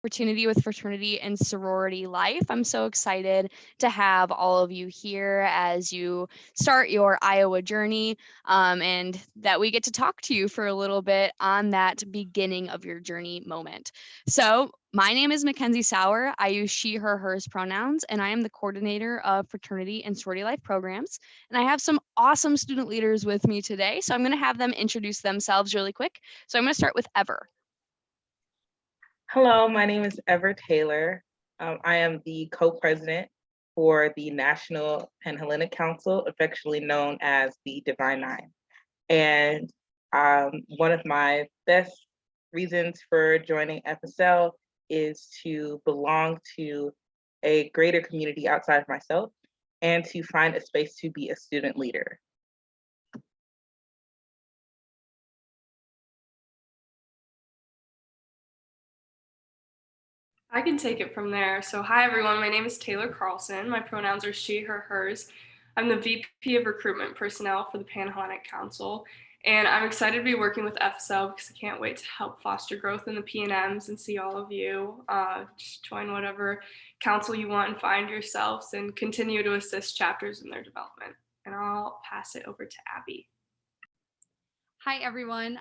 Opportunity with Fraternity and Sorority Life. I'm so excited to have all of you here as you start your Iowa journey, and that we get to talk to you for a little bit on that beginning of your journey moment. So, my name is Mackenzie Sauer. I use she, her, hers pronouns, and I am the coordinator of Fraternity and Sorority Life programs. And I have some awesome student leaders with me today. So, I'm going to have them introduce themselves really quick. So, I'm going to start with Ever. Hello, my name is Ever Taylor. I am the co-president for the National Panhellenic Council, affectionately known as the Divine Nine. And one of my best reasons for joining FSL is to belong to a greater community outside of myself and to find a space to be a student leader. I can take it from there. So, hi everyone, my name is Taylor Carlson. My pronouns are she, her, hers. I'm the VP of Recruitment Personnel for the Panhellenic Council, and I'm excited to be working with FSL because I can't wait to help foster growth in the PNMs and see all of you. Just join whatever council you want and find yourselves and continue to assist chapters in their development. And I'll pass it over to Abby. Hi, everyone.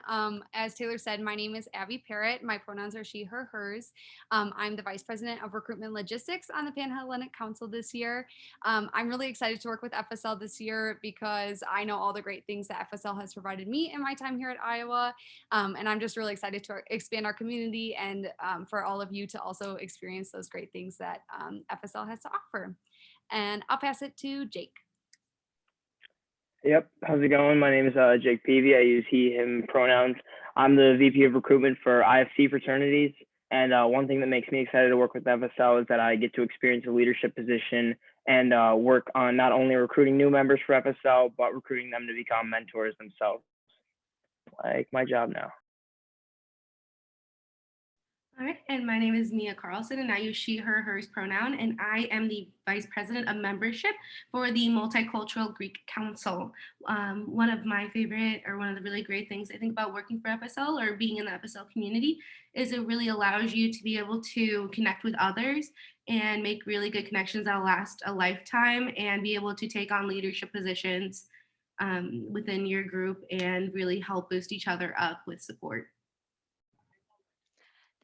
As Taylor said, my name is Abby Parrott. My pronouns are she, her, hers. I'm the Vice President of Recruitment Logistics on the Panhellenic Council this year. I'm really excited to work with FSL this year because I know all the great things that FSL has provided me in my time here at Iowa. And I'm just really excited to expand our community and for all of you to also experience those great things that FSL has to offer. And I'll pass it to Jake. Yep. How's it going? My name is Jake Peavy. I use he, him pronouns. I'm the VP of recruitment for IFC fraternities. And one thing that makes me excited to work with FSL is that I get to experience a leadership position and work on not only recruiting new members for FSL, but recruiting them to become mentors themselves. Like my job now. All right, and my name is Mia Carlson, and I use she, her, hers pronoun, and I am the Vice President of Membership for the Multicultural Greek Council. One of my favorite, or one of the really great things I think about working for FSL or being in the FSL community is it really allows you to be able to connect with others and make really good connections that last a lifetime and be able to take on leadership positions within your group and really help boost each other up with support.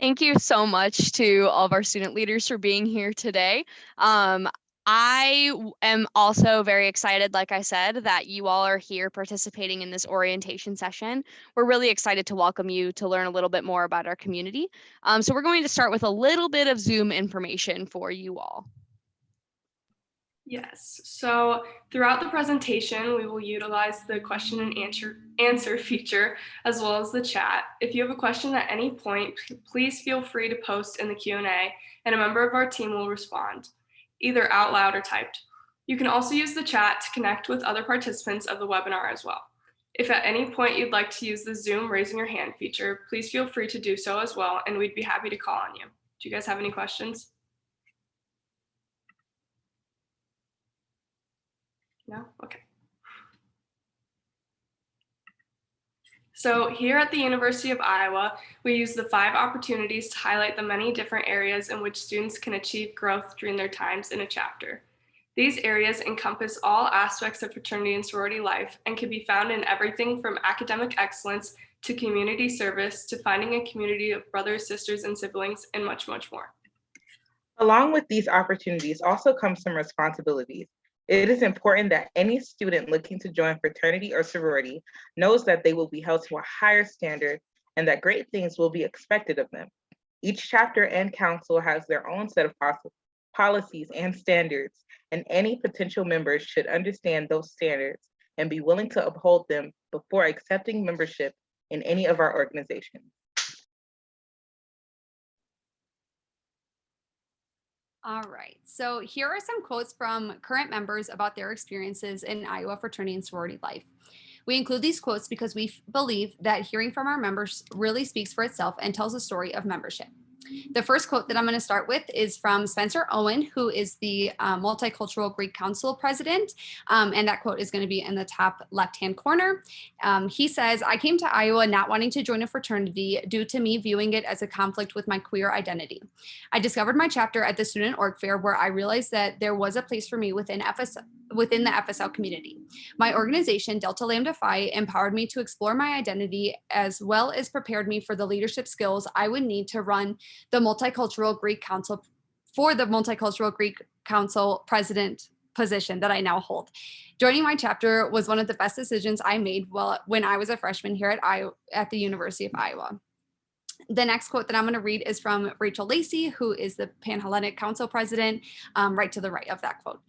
Thank you so much to all of our student leaders for being here today. I am also very excited, like I said, that you all are here participating in this orientation session. We're really excited to welcome you to learn a little bit more about our community. So we're going to start with a little bit of Zoom information for you all. Yes, so throughout the presentation, we will utilize the question and answer feature as well as the chat. If you have a question at any point, please feel free to post in the Q&A and a member of our team will respond, either out loud or typed. You can also use the chat to connect with other participants of the webinar as well. If at any point you'd like to use the Zoom raising your hand feature, please feel free to do so as well, and we'd be happy to call on you. Do you guys have any questions? No? Okay. So here at the University of Iowa, we use the 5 opportunities to highlight the many different areas in which students can achieve growth during their times in a chapter. These areas encompass all aspects of fraternity and sorority life and can be found in everything from academic excellence to community service to finding a community of brothers, sisters, and siblings, and much, much more. Along with these opportunities also come some responsibilities. It is important that any student looking to join fraternity or sorority knows that they will be held to a higher standard and that great things will be expected of them. Each chapter and council has their own set of policies and standards, and any potential members should understand those standards and be willing to uphold them before accepting membership in any of our organizations. All right, so here are some quotes from current members about their experiences in Iowa fraternity and sorority life. We include these quotes because we believe that hearing from our members really speaks for itself and tells a story of membership. The first quote that I'm going to start with is from Spencer Owen, who is the Multicultural Greek Council president. And that quote is going to be in the top left-hand corner. He says, "I came to Iowa not wanting to join a fraternity due to me viewing it as a conflict with my queer identity. I discovered my chapter at the Student Org Fair where I realized that there was a place for me within the FSL community. My organization, Delta Lambda Phi, empowered me to explore my identity as well as prepared me for the leadership skills I would need to run the Multicultural Greek Council president position that I now hold. Joining my chapter was one of the best decisions I made when I was a freshman here at the University of Iowa." The next quote that I'm going to read is from Rachel Lacey, who is the Pan-Hellenic Council president, right to the right of that quote.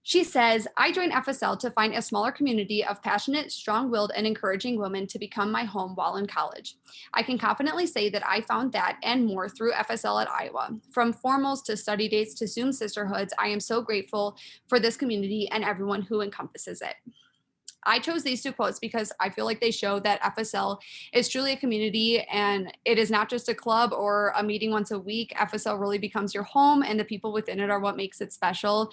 She says, "I joined FSL to find a smaller community of passionate, strong-willed, and encouraging women to become my home while in college. I can confidently say that I found that and more through FSL at Iowa. From formals to study dates to Zoom sisterhoods, I am so grateful for this community and everyone who encompasses it." I chose these two quotes because I feel like they show that FSL is truly a community and it is not just a club or a meeting once a week. FSL really becomes your home and the people within it are what makes it special.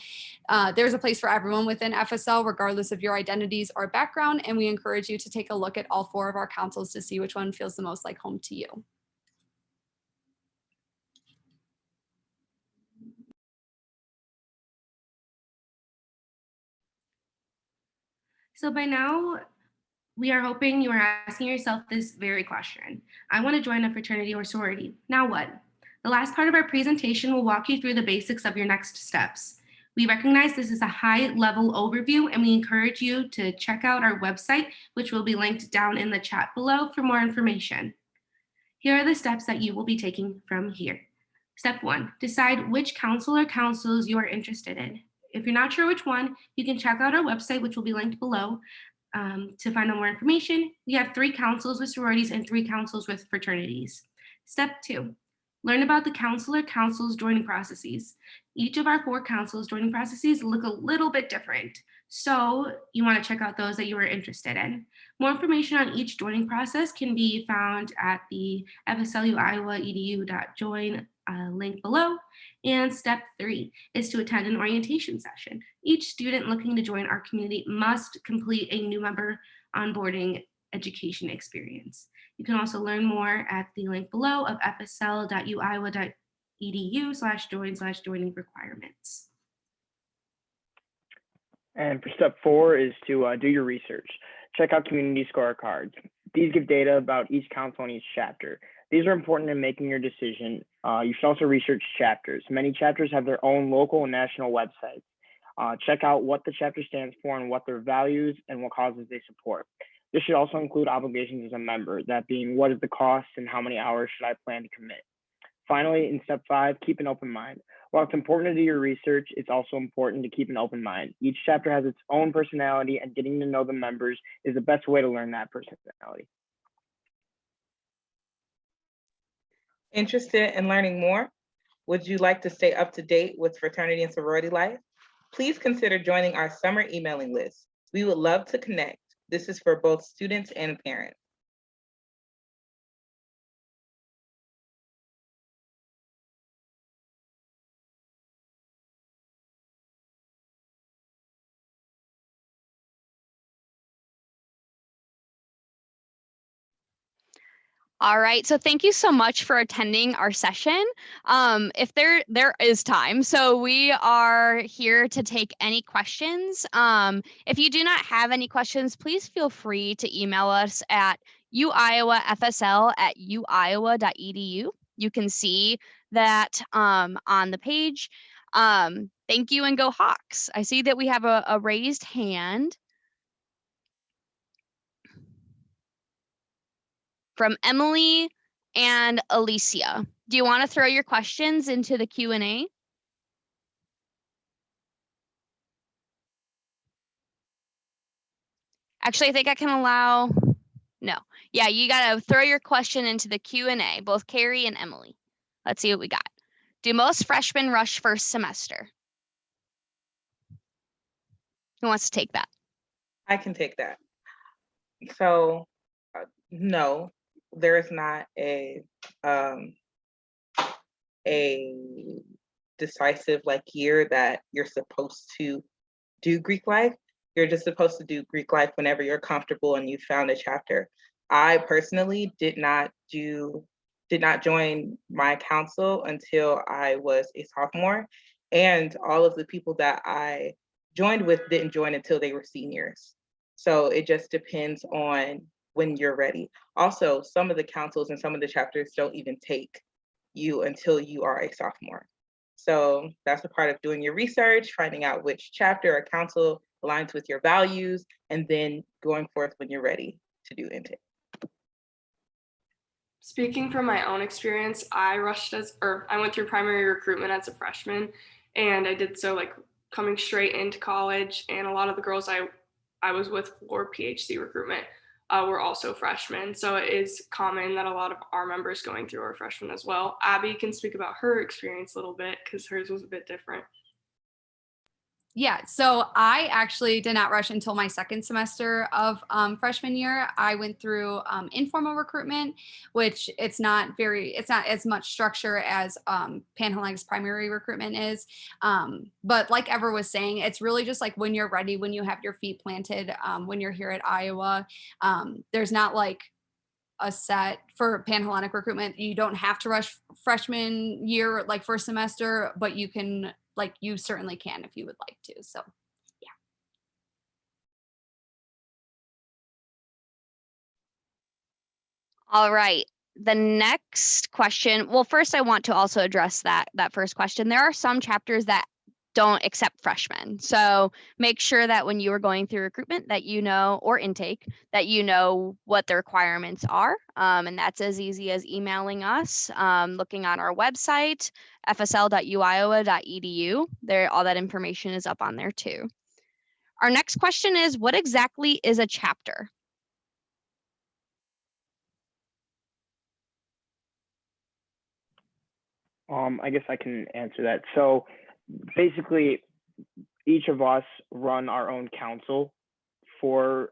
There's a place for everyone within FSL, regardless of your identities or background, and we encourage you to take a look at all 4 of our councils to see which one feels the most like home to you. So by now, we are hoping you are asking yourself this very question. I want to join a fraternity or sorority. Now what? The last part of our presentation will walk you through the basics of your next steps. We recognize this is a high-level overview, and we encourage you to check out our website, which will be linked down in the chat below for more information. Here are the steps that you will be taking from here. Step 1, decide which council or councils you are interested in. If you're not sure which one, you can check out our website, which will be linked below. To find out more information, we have 3 councils with sororities and 3 councils with fraternities. Step 2, learn about the council or councils joining processes. Each of our 4 councils joining processes look a little bit different, so you want to check out those that you are interested in. More information on each joining process can be found at the fsluiowa.edu.join link below. And step 3 is to attend an orientation session. Each student looking to join our community must complete a new member onboarding education experience. You can also learn more at the link below of fsl.uiowa.edu/join/joining requirements. And for step 4 is to do your research. Check out community scorecards. These give data about each council and each chapter. These are important in making your decision. You should also research chapters. Many chapters have their own local and national websites. Check out what the chapter stands for and what their values and what causes they support. This should also include obligations as a member, that being what is the cost and how many hours should I plan to commit. Finally, in step 5, keep an open mind. While it's important to do your research, it's also important to keep an open mind. Each chapter has its own personality, and getting to know the members is the best way to learn that personality. Interested in learning more? Would you like to stay up to date with fraternity and sorority life? Please consider joining our summer emailing list. We would love to connect. This is for both students and parents. All right, so thank you so much for attending our session. If there is time, so we are here to take any questions. If you do not have any questions, please feel free to email us at uiowafsl@uiowa.edu. You can see that on the page. Thank you and go Hawks. I see that we have a raised hand from Emily and Alicia. Do you want to throw your questions into the Q&A? Actually, I think I can allow, no. Yeah, you got to throw your question into the Q&A, both Carrie and Emily. Let's see what we got. Do most freshmen rush first semester? Who wants to take that? I can take that. So, no, there is not a a decisive like year that you're supposed to do Greek life. You're just supposed to do Greek life whenever you're comfortable and you found a chapter. I personally did not join my council until I was a sophomore, and all of the people that I joined with didn't join until they were seniors. So it just depends on when you're ready. Also, some of the councils and some of the chapters don't even take you until you are a sophomore. So that's a part of doing your research, finding out which chapter or council aligns with your values, and then going forth when you're ready to do intake. Speaking from my own experience, I went through primary recruitment as a freshman, and I did so like coming straight into college. And a lot of the girls I was with for PHC recruitment were also freshmen. So it is common that a lot of our members going through are freshmen as well. Abby can speak about her experience a little bit because hers was a bit different. Yeah, so I actually did not rush until my second semester of freshman year. I went through informal recruitment, which it's not as much structure as Panhellenic's primary recruitment is. But like Ever was saying, it's really just like when you're ready, when you have your feet planted, when you're here at Iowa. There's not like a set for Panhellenic recruitment. You don't have to rush freshman year, like first semester, but you can, like, you certainly can if you would like to. So, yeah. All right. The next question. Well, first I want to also address that first question. There are some chapters that don't accept freshmen. So make sure that when you are going through recruitment that you know, or intake, that you know what the requirements are. And that's as easy as emailing us, looking on our website, fsl.uiowa.edu. There, all that information is up on there too. Our next question is, what exactly is a chapter? I guess I can answer that. So basically, each of us run our own council for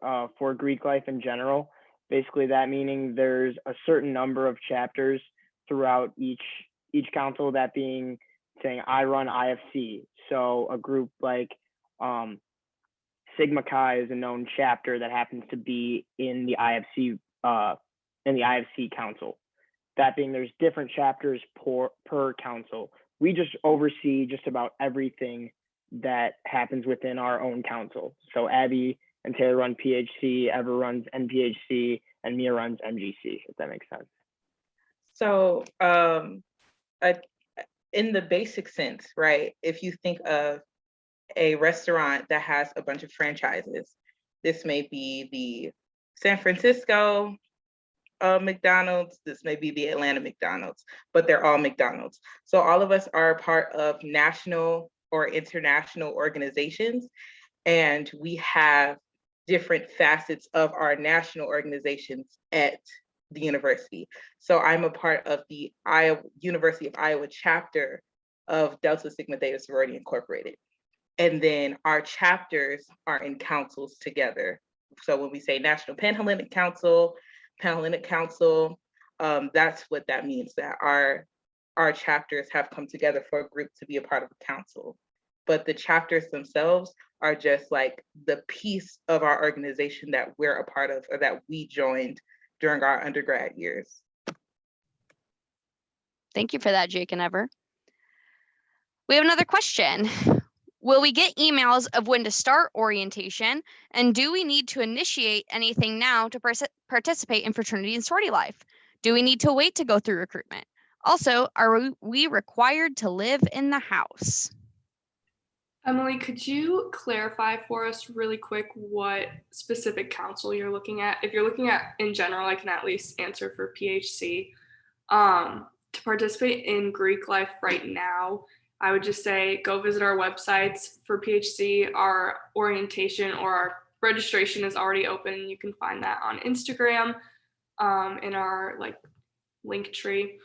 Greek life in general. Basically, that meaning there's a certain number of chapters throughout each council. That being saying I run IFC, so a group like Sigma Chi is a known chapter that happens to be in the IFC council. That being, there's different chapters per council. We just oversee just about everything that happens within our own council. So Abby and Taylor run PHC, Ever runs NPHC, and Mia runs MGC, if that makes sense. So in the basic sense, right, if you think of a restaurant that has a bunch of franchises, this may be the San Francisco McDonald's, this may be the Atlanta McDonald's, but they're all McDonald's. So all of us are part of national or international organizations, and we have different facets of our national organizations at the university. So I'm a part of the University of Iowa chapter of Delta Sigma Theta Sorority Incorporated. And then our chapters are in councils together. So when we say National Panhellenic Council, that's what that means, that our chapters have come together for a group to be a part of a council. But the chapters themselves are just like the piece of our organization that we're a part of, or that we joined during our undergrad years. Thank you for that, Jake and Ever. We have another question. Will we get emails of when to start orientation? And do we need to initiate anything now to participate in fraternity and sorority life? Do we need to wait to go through recruitment? Also, are we required to live in the house? Emily, could you clarify for us really quick what specific council you're looking at? If you're looking at in general, I can at least answer for PHC. To participate in Greek life right now, I would just say go visit our websites. For PHC, our orientation or our registration is already open. You can find that on Instagram in our link tree.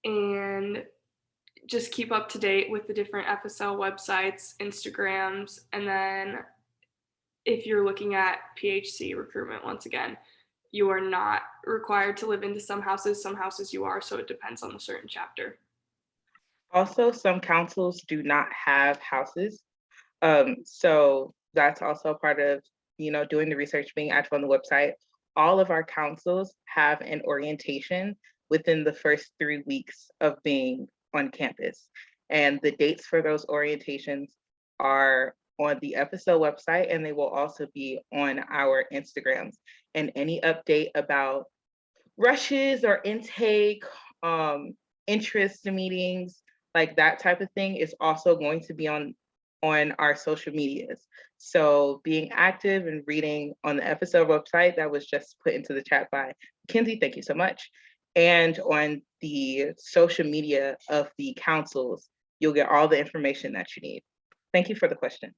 And just keep up to date with the different FSL websites, Instagrams, and then if you're looking at PHC recruitment, once again, you are not required to live into some houses you are, so it depends on the certain chapter. Also, some councils do not have houses. So that's also a part of, doing the research, being active on the website. All of our councils have an orientation within the first 3 weeks of being on campus. And the dates for those orientations are on the FSL website, and they will also be on our Instagrams. And any update about rushes or intake, interest meetings, like that type of thing is also going to be on our social medias. So being active and reading on the FSL website that was just put into the chat by Mackenzie, thank you so much. And on the social media of the councils, you'll get all the information that you need. Thank you for the question.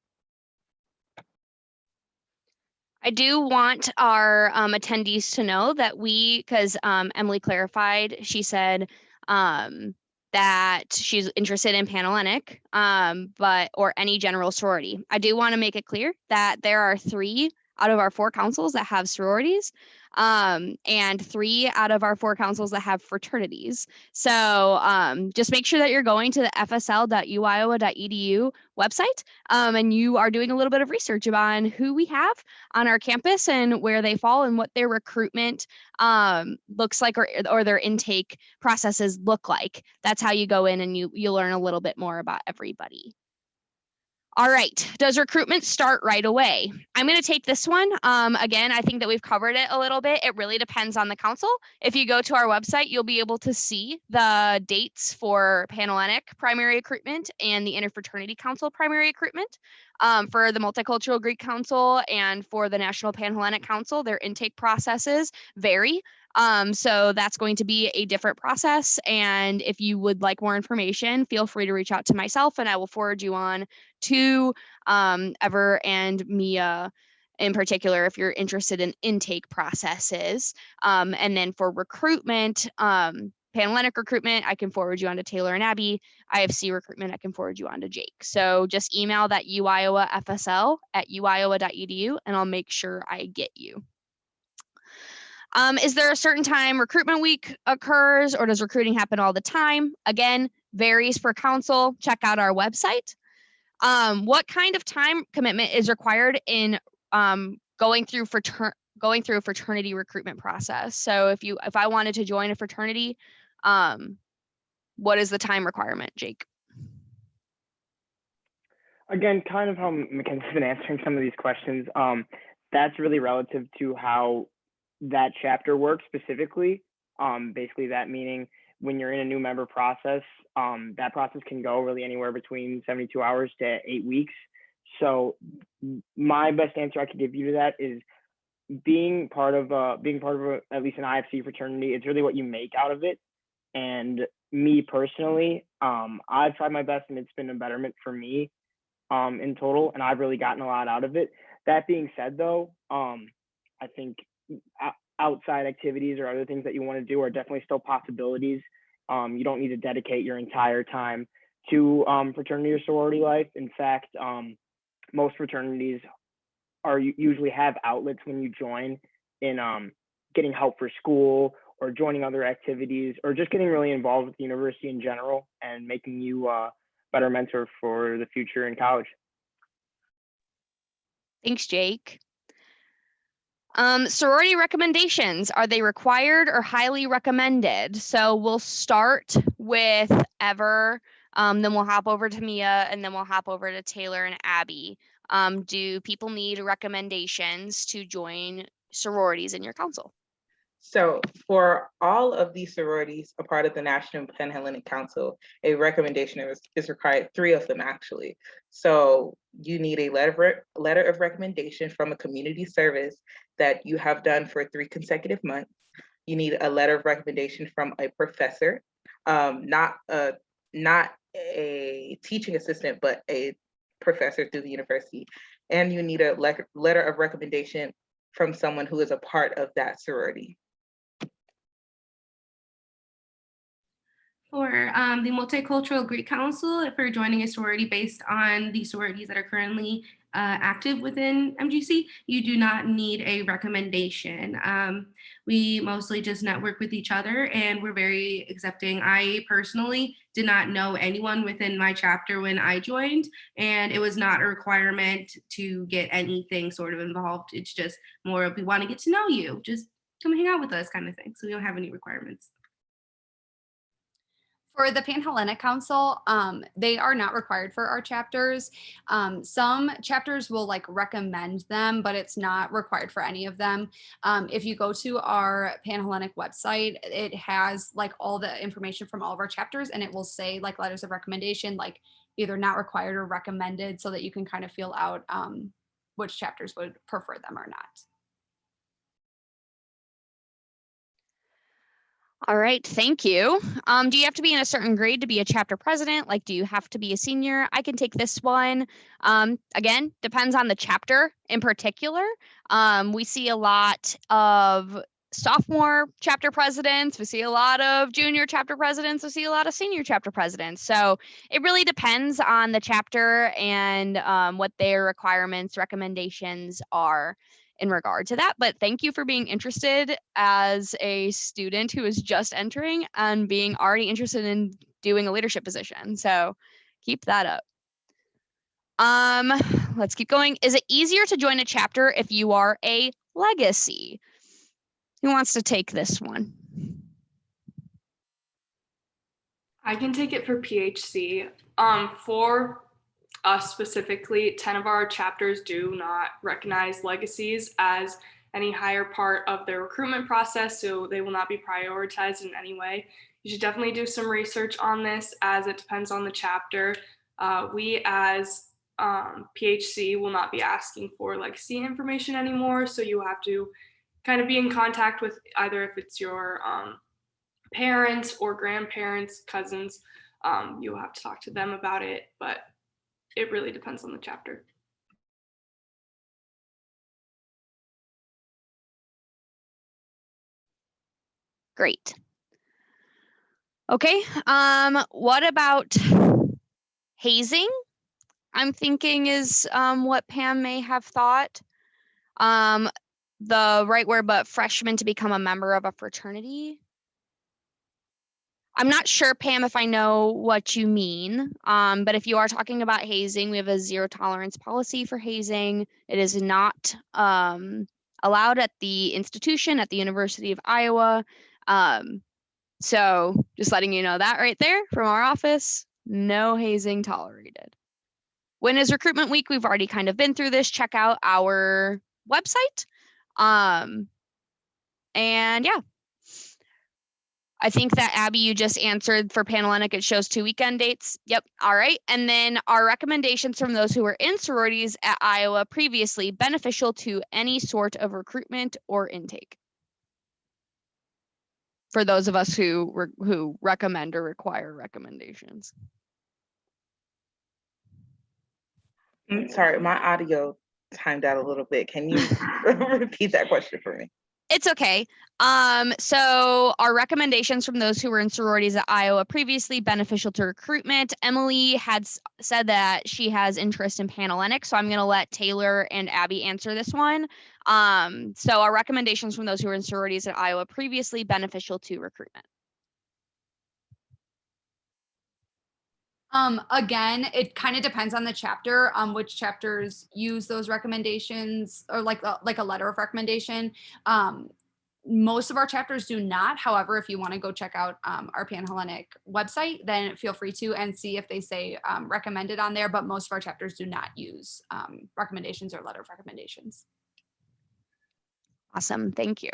I do want our attendees to know that because Emily clarified, she said that she's interested in Panhellenic, or any general sorority. I do want to make it clear that there are 3 out of our 4 councils that have sororities, and 3 out of our 4 councils that have fraternities. So just make sure that you're going to the fsl.uiowa.edu website, and you are doing a little bit of research on who we have on our campus and where they fall and what their recruitment looks like, or their intake processes look like. That's how you go in and you learn a little bit more about everybody. All right, does recruitment start right away? I'm going to take this one. Again, I think that we've covered it a little bit. It really depends on the council. If you go to our website, you'll be able to see the dates for Panhellenic primary recruitment and the Interfraternity Council primary recruitment. For the Multicultural Greek Council and for the National Panhellenic Council, their intake processes vary. So that's going to be a different process. And if you would like more information, feel free to reach out to myself and I will forward you on to Ever and Mia in particular if you're interested in intake processes. And then for recruitment, Panhellenic recruitment, I can forward you on to Taylor and Abby. IFC recruitment, I can forward you on to Jake. So just email that uiowafsl@uiowa.edu and I'll make sure I get you. Is there a certain time recruitment week occurs, or does recruiting happen all the time? Again, varies per council. Check out our website. What kind of time commitment is required in going through a fraternity recruitment process? So if I wanted to join a fraternity, what is the time requirement, Jake? Again, kind of how Mackenzie's been answering some of these questions. That's really relative to how that chapter works specifically. Basically that meaning when you're in a new member process, that process can go really anywhere between 72 hours to 8 weeks. So my best answer I could give you to that is being part of at least an IFC fraternity. It's really what you make out of it. And me personally, I've tried my best and it's been a betterment for me in total, and I've really gotten a lot out of it. That being said, though, I think outside activities or other things that you want to do are definitely still possibilities. You don't need to dedicate your entire time to fraternity or sorority life. In fact, most fraternities usually have outlets when you join in getting help for school or joining other activities or just getting really involved with the university in general and making you a better mentor for the future in college. Thanks, Jake. Sorority recommendations, are they required or highly recommended? So we'll start with Ever, then we'll hop over to Mia, and then we'll hop over to Taylor and Abby. Do people need recommendations to join sororities in your council? So for all of these sororities, a part of the National Panhellenic Council, a recommendation is required, 3 of them actually. So you need a letter of recommendation from a community service that you have done for 3 consecutive months. You need a letter of recommendation from a professor, not a teaching assistant, but a professor through the university. And you need a letter of recommendation from someone who is a part of that sorority. For the Multicultural Greek Council, if you're joining a sorority based on the sororities that are currently active within MGC, you do not need a recommendation. We mostly just network with each other and we're very accepting. I personally did not know anyone within my chapter when I joined, and it was not a requirement to get anything sort of involved. It's just more of, we want to get to know you, just come hang out with us kind of thing. So we don't have any requirements. For the Panhellenic Council, they are not required for our chapters. Some chapters will like recommend them, but it's not required for any of them. If you go to our Panhellenic website, it has like all the information from all of our chapters, and it will say like letters of recommendation, like either not required or recommended, so that you can kind of feel out which chapters would prefer them or not. All right, thank you. Do you have to be in a certain grade to be a chapter president? Like, do you have to be a senior? I can take this one. Again, depends on the chapter in particular. We see a lot of sophomore chapter presidents. We see a lot of junior chapter presidents. We see a lot of senior chapter presidents. So it really depends on the chapter and what their requirements, recommendations are in regard to that. But thank you for being interested as a student who is just entering and being already interested in doing a leadership position. So keep that up. Let's keep going. Is it easier to join a chapter if you are a legacy? Who wants to take this one? I can take it for PHC. For us specifically, 10 of our chapters do not recognize legacies as any higher part of their recruitment process, so they will not be prioritized in any way. You should definitely do some research on this, as it depends on the chapter. We as PHC will not be asking for legacy information anymore, so you have to kind of be in contact with either if it's your parents or grandparents, cousins. You'll have to talk to them about it, but it really depends on the chapter. Great. Okay, what about hazing? I'm thinking is what Pam may have thought. The right word, but freshmen to become a member of a fraternity. I'm not sure, Pam, if I know what you mean, but if you are talking about hazing, we have a zero tolerance policy for hazing. It is not allowed at the institution, at the University of Iowa. So just letting you know that right there from our office, no hazing tolerated. When is recruitment week? We've already kind of been through this. Check out our website. And yeah. I think that Abby, you just answered for Panhellenic. It shows 2 weekend dates. Yep. All right. And then our recommendations from those who were in sororities at Iowa previously beneficial to any sort of recruitment or intake. For those of us who recommend or require recommendations. Sorry, my audio timed out a little bit. Can you repeat that question for me? It's okay. So our recommendations from those who were in sororities at Iowa previously beneficial to recruitment. Emily had said that she has interest in Panhellenic, so I'm going to let Taylor and Abby answer this one. So our recommendations from those who were in sororities at Iowa previously beneficial to recruitment. Again, it kind of depends on the chapter, which chapters use those recommendations or like a letter of recommendation. Most of our chapters do not. However, if you want to go check out our Panhellenic website, then feel free to and see if they say recommended on there. But most of our chapters do not use recommendations or letter of recommendations. Awesome. Thank you.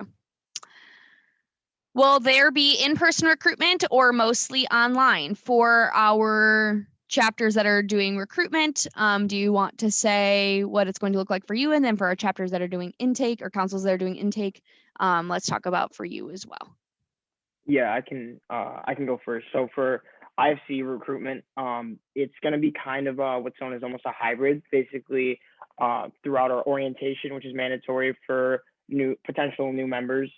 Will there be in-person recruitment or mostly online for our chapters that are doing recruitment? Do you want to say what it's going to look like for you? And then for our chapters that are doing intake or councils that are doing intake, let's talk about for you as well. Yeah, I can go first. So for IFC recruitment, it's going to be kind of what's known as almost a hybrid, basically throughout our orientation, which is mandatory for potential new members.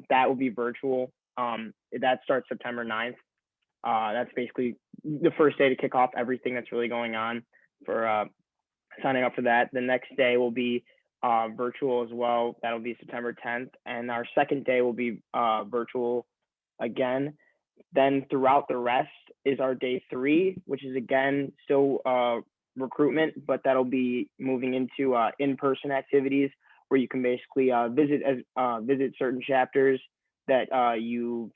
That will be virtual. That starts September 9th. That's basically the first day to kick off everything that's really going on for signing up for that. The next day will be virtual as well. That'll be September 10th. And our second day will be virtual again. Then throughout the rest is our day 3, which is again still recruitment, but that'll be moving into in-person activities where you can basically visit certain chapters that you've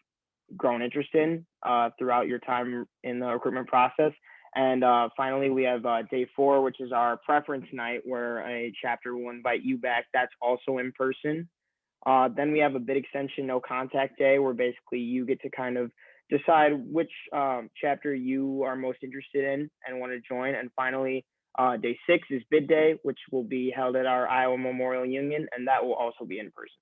grown interest in throughout your time in the recruitment process. And finally, we have day 4, which is our preference night, where a chapter will invite you back. That's also in person. Then we have a bid extension no contact day, where basically you get to kind of decide which chapter you are most interested in and want to join. And finally, day 6 is bid day, which will be held at our Iowa Memorial Union, and that will also be in person.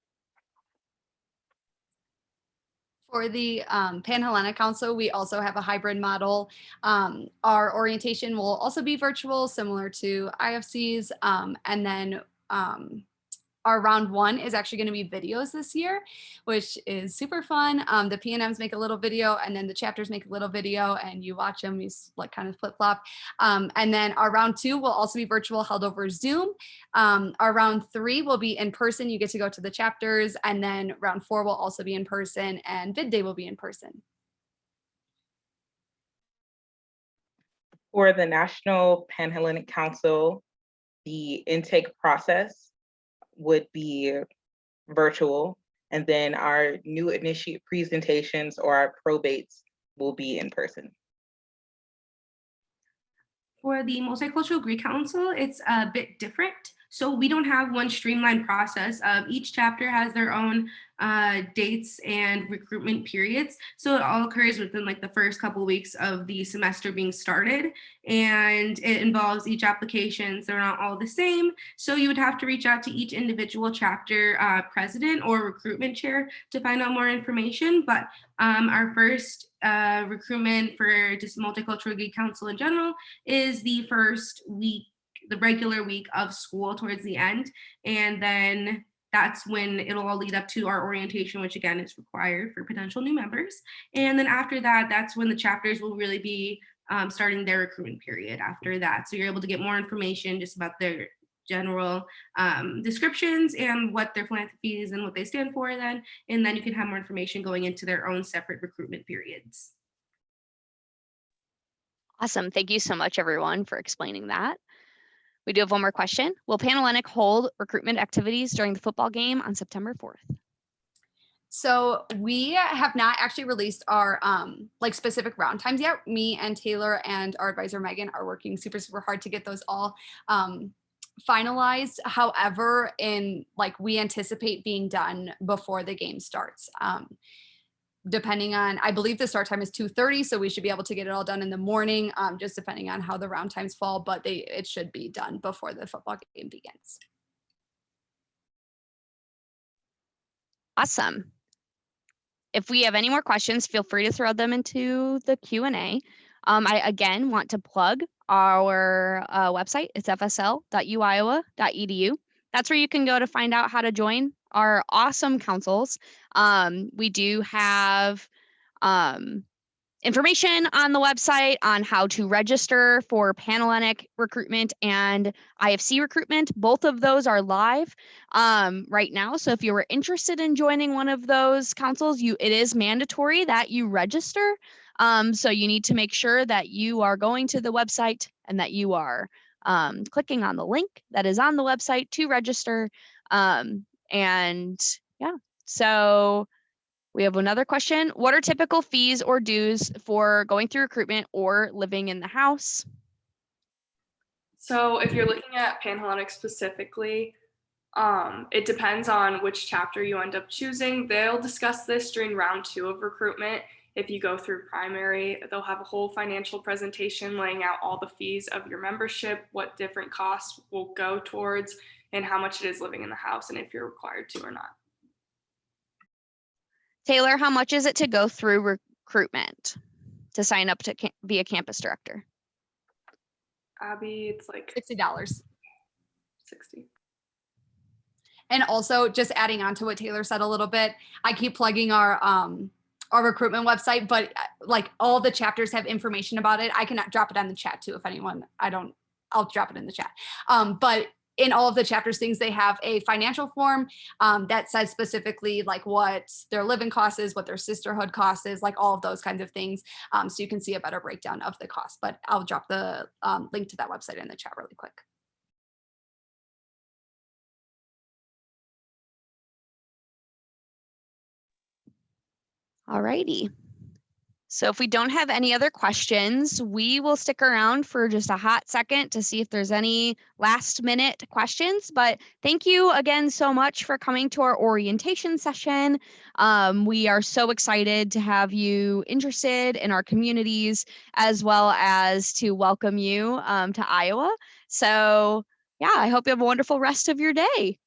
For the Panhellenic Council, we also have a hybrid model. Our orientation will also be virtual, similar to IFC's, and then our round 1 is actually going to be videos this year, which is super fun. The P&Ms make a little video, and then the chapters make a little video, and you watch them, you like kind of flip flop. And then our round 2 will also be virtual, held over Zoom. Our round 3 will be in person. You get to go to the chapters, and then round 4 will also be in person, and bid day will be in person. For the National Panhellenic Council, the intake process would be virtual, and then our new initiate presentations or our probates will be in person. For the Multicultural Greek Council, it's a bit different. So we don't have one streamlined process. Each chapter has their own dates and recruitment periods. So it all occurs within like the first couple of weeks of the semester being started. And it involves each applications. They're not all the same. So you would have to reach out to each individual chapter president or recruitment chair to find out more information. But our first recruitment for just Multicultural Greek Council in general is the first week, the regular week of school towards the end. And then that's when it'll all lead up to our orientation, which again is required for potential new members. And then after that, that's when the chapters will really be starting their recruitment period after that. So you're able to get more information just about their general descriptions and what their philanthropy is and what they stand for then. And then you can have more information going into their own separate recruitment periods. Awesome. Thank you so much, everyone, for explaining that. We do have one more question. Will Panhellenic hold recruitment activities during the football game on September 4th? So we have not actually released our like specific round times yet. Me and Taylor and our advisor Megan are working super hard to get those all finalized. However, we anticipate being done before the game starts. Depending on, I believe the start time is 2:30, so we should be able to get it all done in the morning, just depending on how the round times fall, but it should be done before the football game begins. Awesome. If we have any more questions, feel free to throw them into the Q&A. I again want to plug our website. It's fsl.uiowa.edu. That's where you can go to find out how to join our awesome councils. We do have information on the website on how to register for Panhellenic recruitment and IFC recruitment. Both of those are live right now. So if you were interested in joining one of those councils, it is mandatory that you register. So you need to make sure that you are going to the website and that you are clicking on the link that is on the website to register. And yeah, so we have another question. What are typical fees or dues for going through recruitment or living in the house? So if you're looking at Panhellenic specifically, it depends on which chapter you end up choosing. They'll discuss this during round 2 of recruitment. If you go through primary, they'll have a whole financial presentation laying out all the fees of your membership, what different costs will go towards, and how much it is living in the house, and if you're required to or not. Taylor, how much is it to go through recruitment to sign up to be a campus director? Abby, it's like $60. 60. And also just adding on to what Taylor said a little bit, I keep plugging our recruitment website, but like all the chapters have information about it. I can drop it on the chat too if anyone, I'll drop it in the chat. But in all of the chapters things, they have a financial form that says specifically like what their living cost is, what their sisterhood cost is, like all of those kinds of things. So you can see a better breakdown of the cost, but I'll drop the link to that website in the chat really quick. All righty. So if we don't have any other questions, we will stick around for just a hot second to see if there's any last minute questions. But thank you again so much for coming to our orientation session. We are so excited to have you interested in our communities, as well as to welcome you to Iowa. So yeah, I hope you have a wonderful rest of your day.